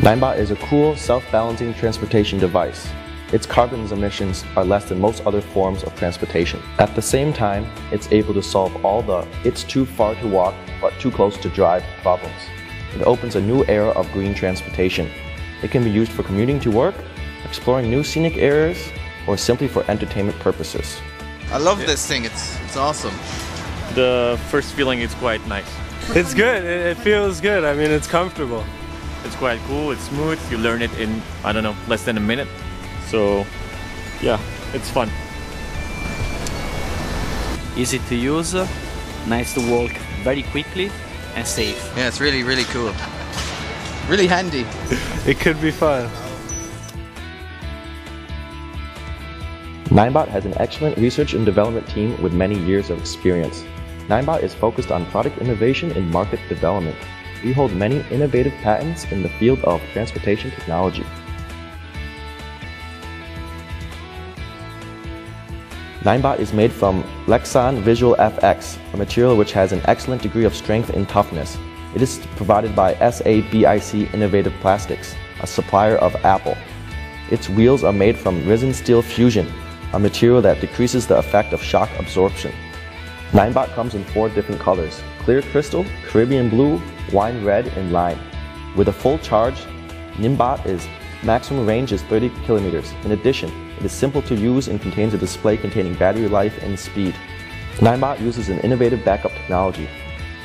Ninebot is a cool, self-balancing transportation device. Its carbon emissions are less than most other forms of transportation. At the same time, it's able to solve all the "it's too far to walk but too close to drive" problems. It opens a new era of green transportation. It can be used for commuting to work, exploring new scenic areas, or simply for entertainment purposes. I love this thing, it's awesome. The first feeling is quite nice. It's good, it feels good, I mean it's comfortable. It's quite cool, it's smooth, you learn it in, I don't know, less than a minute. So yeah, it's fun. Easy to use, nice to walk very quickly and safe. Yeah, it's really, really cool. Really handy. It could be fun. Ninebot has an excellent research and development team with many years of experience. Ninebot is focused on product innovation and market development. We hold many innovative patents in the field of transportation technology. Ninebot is made from Lexan Visual FX, a material which has an excellent degree of strength and toughness. It is provided by SABIC Innovative Plastics, a supplier of Apple. Its wheels are made from resin steel fusion, a material that decreases the effect of shock absorption. Ninebot comes in 4 different colors: clear crystal, Caribbean blue, wine red, and lime. With a full charge, Ninebot's maximum range is 30 kilometers. In addition, it is simple to use and contains a display containing battery life and speed. Ninebot uses an innovative backup technology.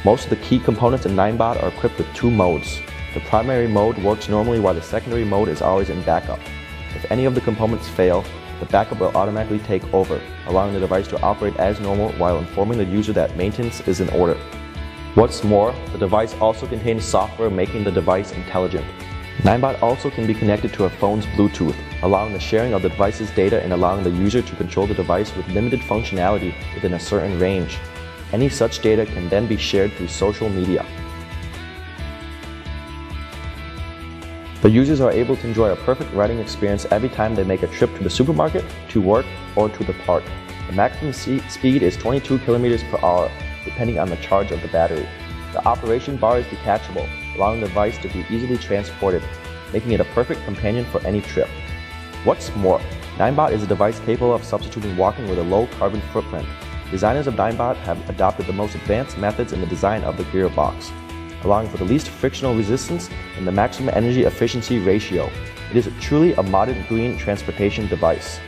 Most of the key components in Ninebot are equipped with 2 modes. The primary mode works normally while the secondary mode is always in backup. If any of the components fail, the backup will automatically take over, allowing the device to operate as normal while informing the user that maintenance is in order. What's more, the device also contains software making the device intelligent. Ninebot also can be connected to a phone's Bluetooth, allowing the sharing of the device's data and allowing the user to control the device with limited functionality within a certain range. Any such data can then be shared through social media. The users are able to enjoy a perfect riding experience every time they make a trip to the supermarket, to work, or to the park. The maximum speed is 22 kilometers per hour, depending on the charge of the battery. The operation bar is detachable, allowing the device to be easily transported, making it a perfect companion for any trip. What's more, Ninebot is a device capable of substituting walking with a low carbon footprint. Designers of Ninebot have adopted the most advanced methods in the design of the gearbox, allowing for the least frictional resistance and the maximum energy efficiency ratio. It is truly a modern green transportation device.